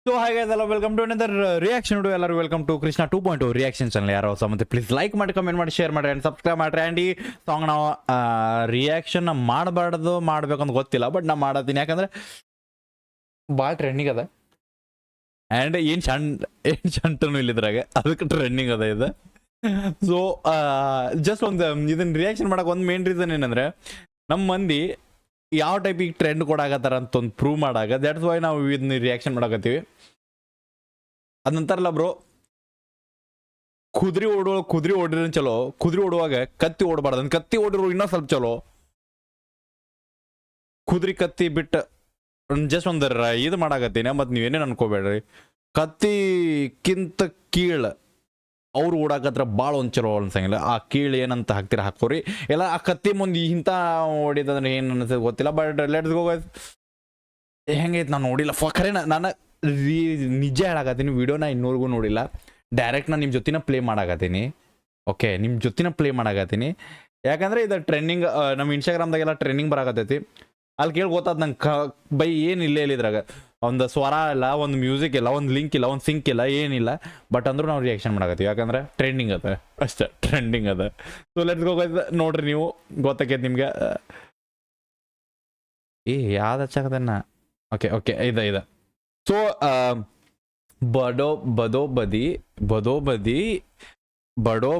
So ಹಾಗೆ ಅದೆಲ್ಲ welcome to another reaction video. ಎಲ್ಲರೂ welcome to Krishna 2.0 reaction channel. ಯಾರೋ ಹೊಸ ಮತ್ತೆ ಪ್ಲೀಸ್ ಲೈಕ್ ಮಾಡಿ, ಕಮೆಂಟ್ ಮಾಡಿ, ಶೇರ್ ಮಾಡಿ ಆ್ಯಂಡ್ ಸಬ್ಸ್ಕ್ರೈಬ್ ಮಾಡಿರಿ. ಆ್ಯಂಡ್ ಈ ಸಾಂಗ್ ನಾವು ರಿಯಾಕ್ಷನ್ ಮಾಡಬಾರ್ದು ಮಾಡಬೇಕಂತ ಗೊತ್ತಿಲ್ಲ, ಬಟ್ ನಾ ಮಾಡತ್ತೀನಿ ಯಾಕಂದ್ರೆ ಭಾಳ ಟ್ರೆಂಡಿಂಗ್ ಅದ. ಆ್ಯಂಡ್ ಏನು ಶಂಟನು ಇಲ್ಲಿದ್ರಾಗ, ಅದಕ್ಕೆ ಟ್ರೆಂಡಿಂಗ್ ಅದ ಇದು. ಸೊ ಜಸ್ಟ್ ಒಂದು ಇದನ್ನ ರಿಯಾಕ್ಷನ್ ಮಾಡಕ್ಕೆ ಒಂದು ಮೇನ್ ರೀಸನ್ ಏನಂದ್ರೆ, ನಮ್ಮ ಮಂದಿ ಯಾವ ಟೈಪಿಗೆ ಟ್ರೆಂಡ್ ಕೊಡಾಕತ್ತಾರ ಅಂತ ಒಂದು ಪ್ರೂವ್ ಮಾಡಾಕ, ದ್ಯಾಟ್ಸ್ ವೈ ನಾವು ಇದನ್ನ ರಿಯಾಕ್ಷನ್ ಮಾಡಕತ್ತೀವಿ. ಅದ ನಂತರಲ್ಲ ಬ್ರೋ, ಕುದುರೆ ಓಡಿರೋ ಚಲೋ, ಕುದುರೆ ಓಡುವಾಗ ಕತ್ತಿ ಓಡಬಾರ್ದು, ಕತ್ತಿ ಓಡಿರೋ ಇನ್ನೂ ಸ್ವಲ್ಪ ಚಲೋ. ಕುದುರೆ ಕತ್ತಿ ಬಿಟ್ಟು ಜಸ್ಟ್ ಒಂದು ಇದು ಮಾಡಾಕತ್ತೀನಿ, ಮತ್ತು ನೀವೇನೇನು ಅನ್ಕೋಬೇಡ್ರಿ. ಕತ್ತಿಕ್ಕಿಂತ ಕೀಳು ಅವ್ರು ಓಡಾಕತ್ರ ಭಾಳ ಒಂದು ಚಲೋ ಅನ್ಸಂಗಿಲ್ಲ. ಆ ಕೀಳು ಏನಂತ ಹಾಕೋರಿ ಎಲ್ಲ. ಆ ಕತ್ತಿ ಮುಂದೆ ಇಂಥ ಓಡಿದಂದ್ರೆ ಏನು ಅನ್ಸೋದು ಗೊತ್ತಿಲ್ಲ, ಬಟ್ ಲೆಟ್ಸ್ ಗೋ ಗೈಸ್. ಹೆಂಗೈತೆ ನಾನು ನೋಡಿಲ್ಲ ಖರೆ. ನಾನು ನಿಜ ಹೇಳಾಕತ್ತೀನಿ, ವಿಡಿಯೋನ ಇನ್ನೂರ್ಗೂ ನೋಡಿಲ್ಲ. ಡೈರೆಕ್ಟ್ ನಾನು ನಿಮ್ಮ ಜೊತಿನ ಪ್ಲೇ ಮಾಡಾಕತ್ತೀನಿ. ಓಕೆ, ನಿಮ್ಮ ಜೊತಿನ ಪ್ಲೇ ಮಾಡಾಕತ್ತೀನಿ ಯಾಕಂದ್ರೆ ಇದು ಟ್ರೆಂಡಿಂಗ್. ನಮ್ಮ ಇನ್ಸ್ಟಾಗ್ರಾಮ್ದಾಗೆಲ್ಲ ಟ್ರೆಂಡಿಂಗ್ ಬರಾಕತ್ತೈತಿ. ಅಲ್ಲಿ ಕೇಳಿ ಗೊತ್ತಾದ ನಂಗೆ ಬೈ ಏನು ಇಲ್ಲೇ ಇಲ್ಲಿದ್ರಾಗ ಒಂದು ಸ್ವರ ಇಲ್ಲ, ಒಂದು ಮ್ಯೂಸಿಕ್ ಇಲ್ಲ, ಒಂದು ಲಿಂಕ್ ಇಲ್ಲ, ಒಂದು ಸಿಂಕ್ ಇಲ್ಲ, ಏನಿಲ್ಲ. ಬಟ್ ಅಂದ್ರೂ ನಾವು ರಿಯಾಕ್ಷನ್ ಮಾಡಾಕತ್ತೀವಿ ಯಾಕಂದ್ರೆ ಟ್ರೆಂಡಿಂಗ್ ಅದ, ಅಷ್ಟೇ ಟ್ರೆಂಡಿಂಗ್ ಅದ. ಸೊ ಲೆಟ್ಸ್ ಗೋ ಗೈಸ್, ನೋಡ್ರಿ ನೀವು ಗೊತ್ತಾಕೈತೆ ನಿಮ್ಗೆ. ಯಾವ್ದು ಹಚ್ಚಾಕತ್ತೇನ. ಓಕೆ ಇದೆ. ಸೊ ಬಡೋ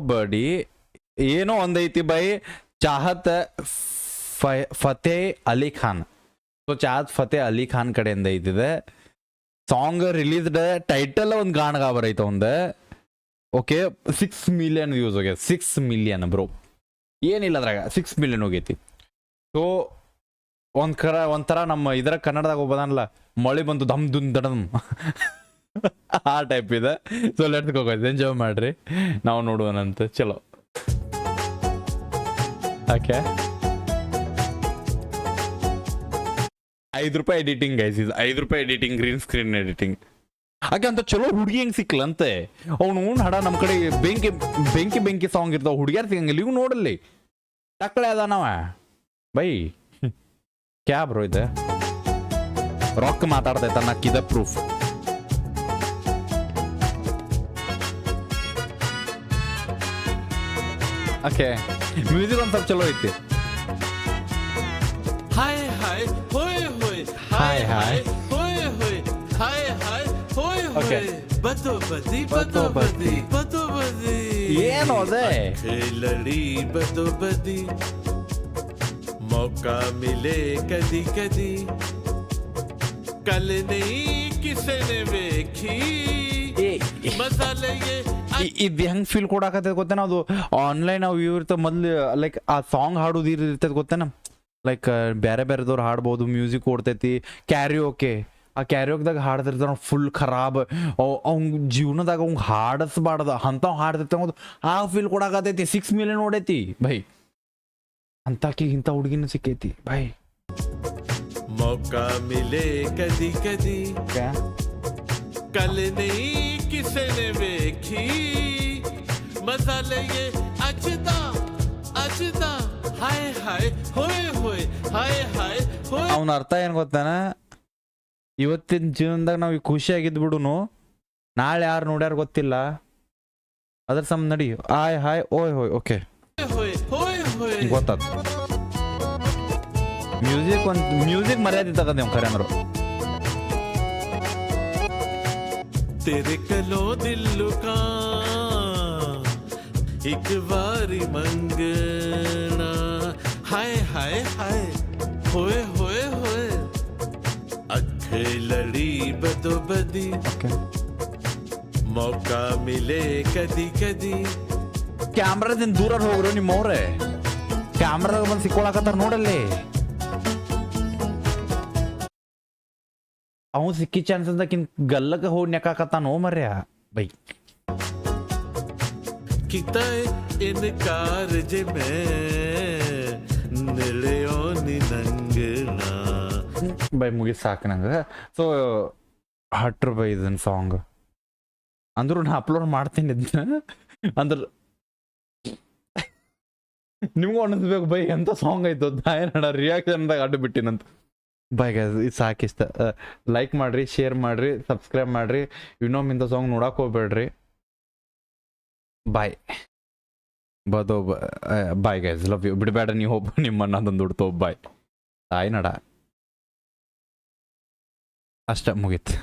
ಬಡಿ ಏನೋ ಒಂದೈತಿ ಬೈ ಚಾಹತ್ ಫತೇ ಅಲಿ ಖಾನ್. ಸೊ ಚಾಹತ್ ಫತೇ ಅಲಿ ಖಾನ್ ಕಡೆಯಿಂದ ಐತಿದೆ ಸಾಂಗ್ ರಿಲೀಸ್ಡ್. ಟೈಟಲ್ ಒಂದು ಗಾಣಗ ಬರೈತೆ ಒಂದು. ಓಕೆ, 6 ಮಿಲಿಯನ್ ವ್ಯೂಸ್ ಹೋಗ್ಯ. 6 ಮಿಲಿಯನ್ ಬ್ರೋ, ಏನಿಲ್ಲ ಅದ್ರಾಗ 6 ಮಿಲಿಯನ್ ಹೋಗೈತಿ. ಸೊ ಒಂಥರ ನಮ್ಮ ಇದರ ಕನ್ನಡದಾಗ ಹೋಗೋದಲ್ಲ, ಮಳೆ ಬಂತು ದಮ್ ದುನ್ ದಡಮ್ ಆ ಟೈಪ್ ಇದೆ. So let's go guys, enjoy ಮಾಡ್ರಿ, ನಾವು ನೋಡುವನಂತ. ಚಲೋ. ಓಕೆ, 5 ರೂಪಾಯಿ ಎಡಿಟಿಂಗ್ ಗೈಸ್, ಇದು 5 ರೂಪಾಯಿ ಎಡಿಟಿಂಗ್, ಗ್ರೀನ್ ಸ್ಕ್ರೀನ್ ಎಡಿಟಿಂಗ್. ಹಾಗೆ ಅಂತ ಚಲೋ ಹುಡುಗಿ ಹೆಂಗೆ ಸಿಕ್ಲಂತೆ. ಅವ್ನು ಹಡ ನಮ್ಮ ಕಡೆ ಬೆಂಕಿ ಸಾಂಗ್ ಇರ್ತಾವ, ಹುಡುಗಿಯಾರು ಸಿಗಂಗಿಲ್ಲ. ಇವ್ ನೋಡಲ್ಲಿ ಟಕ್ಕಳೆ ಅದಾನವ ಬೈ. ಕ್ಯಾ ಬ್ರೋ ಇದೆ, ರಾಕ್ ಮಾತಾಡ್ತೈತ ನಕ್ಕಿದ ಪ್ರೂಫ್. ಓಕೆ, ಮ್ಯೂಸಿಕ್ ಒಂದು ಸ್ವಲ್ಪ ಚಲೋ ಐತಿ. ಹಾಯ್ ಹಾಯ್ ಹೋಯ್ ಹೋಯ್, ಹಾಯ್ ಹಾಯ್ ಹೋಯ್ ಹೋಯ್, ಹಾಯ್ ಹಾಯ್ ಹೋಯ್ Okay. ಹೋಯ್, ಬದೋ ಬದಿ ಏನು ಅದೇ ಲಡಿ ಬದಿ मौका मिले कदी कदी कल नहीं किसे ने वेखी मसाले ये ಇದು ಹೆಂಗ್ ಫೀಲ್ ಕೊಡಾಕತ್ತೈತೆ ಗೊತ್ತೇನ. ಅದು ಆನ್ಲೈನ್ ನಾವು ಇರ್ತದೆ ಮೊದ್ಲು, ಲೈಕ್ ಆ ಸಾಂಗ್ ಹಾಡೋದು ಇರ್ತೈತೆ ಗೊತ್ತೇನ. Like ಬೇರೆದವ್ರು ಹಾಡ್ಬೋದು, music ಓಡ್ತೈತಿ, ಕ್ಯಾರಿಯೋಕೆ. ಆ ಕ್ಯಾರಿಯೋಕ್ದಾಗ ಹಾಡ್ತಿರ್ತಾರ ಫುಲ್ ಖರಾಬ್. ಅವ್ನ ಜೀವನದಾಗ ಅವ್ಗೆ ಹಾಡಿಸ್ಬಾರ್ದು ಅಂಥವ್ ಹಾಡ್ತಿರ್ತಾವ. ಆ ಫೀಲ್ ಕೊಡಾಕತ್ತೈತಿ. 6 ಮಿಲಿಯನ್ ನೋಡೈತಿ ಬೈ. ಅಂತಕಿ ಇಂಥ ಹುಡುಗಿನ ಸಿಕ್ಕೈತಿ ಬೈ. मौका मिले कदी कदी कल नहीं किसे ने वेखी मसाले ये अजदा अजदा हाय हाय होय होय, हाय हाय होय. ಅವನ ಅರ್ಥ ಏನು ಗೊತ್ತಾನ, ಇವತ್ತಿನ ಜೀವನದಾಗ ನಾವು ಖುಷಿಯಾಗಿದ್ದು ಬಿಡುನು, ನಾಳೆ ಯಾರು ನೋಡ್ಯಾರ ಗೊತ್ತಿಲ್ಲ, ಅದ್ರ ಸಮ್ ನಡಿ. ಹಾಯ್ ಹಾಯ್ ಓಯ್ ಹೋಯ್. ಓಕೆ, होय होय होय. ಗೊತ್ತಾದ ಮ್ಯೂಸಿಕ್ ಮರ್ಯಾದೆ ತಗದ ನೀವು ಖರೆ ಅಂದ್ರು. तेरे कलो दिल का एक बारी मंगना हाय हाय हाय होए होए होए अख लड़ी बदो बदी मौका मिले कदी कदी. ಕ್ಯಾಮ್ರಾದಿಂದ ದೂರ ಹೋಗ್ರು ನಿಮ್ಮವ್ರೆ. ಕ್ಯಾಮ್ರಾದಾಗ ಬಂದು ಸಿಕ್ಕೊಳಕತ್ತಾರ ನೋಡಲ್ಲಿ. ಅವನು ಸಿಕ್ಕಿ ಚಾನ್ಸ್ ಅಂತಕಿನ್ ಗಲ್ಲಕ್ಕೆ ಹೋಗಿ ನೆಕಾಕತ್ತಾನೋ ಮರ್ಯ ಬೈ. किताए इनकार जे में निळयो निनंगना ಬೈ ಮುಗಿ ಸಾಕು ನಂಗೆ. ಸೊ 10 ರೂಪಾಯಿ ಇದನ್ನ ಸಾಂಗ್ ಅಂದ್ರು ನಾ ಅಪ್ಲೋಡ್ ಮಾಡ್ತೀನಿ ಇದನ್ನ. ಅಂದ್ರೆ ನಿಮ್ಗೂ ಅನ್ನಿಸ್ಬೇಕು ಬೈ ಎಂತ ಸಾಂಗ್ ಐತೋ, ಏನ ರಿಯಾಕ್ಷನ್ದಾಗ ಅಡ್ಡು ಬಿಟ್ಟಿನಂತ. ಬಾಯ್ ಗೈಸ್ ಇದು ಸಾಕಿಷ್ಟ ಲೈಕ್ ಮಾಡಿರಿ, ಶೇರ್ ಮಾಡಿರಿ, ಸಬ್ಸ್ಕ್ರೈಬ್ ಮಾಡಿರಿ. ಇನ್ನೊಮ್ಮಿಂದ ಸಾಂಗ್ ನೋಡಕ್ಕೆ ಹೋಗ್ಬೇಡ್ರಿ. ಬಾಯ್ ಬದೋ ಬಾಯ್ ಗೈಸ್, ಲವ್ ಯು. ಬಿಡಬೇಡ ನೀವು ಒಬ್ಬ ನಿಮ್ಮನ್ನ ಅದೊಂದು ದುಡ್ತೋ. ಬಾಯ್ ತಾಯಿ ನಡ ಅಷ್ಟ ಮುಗೀತು.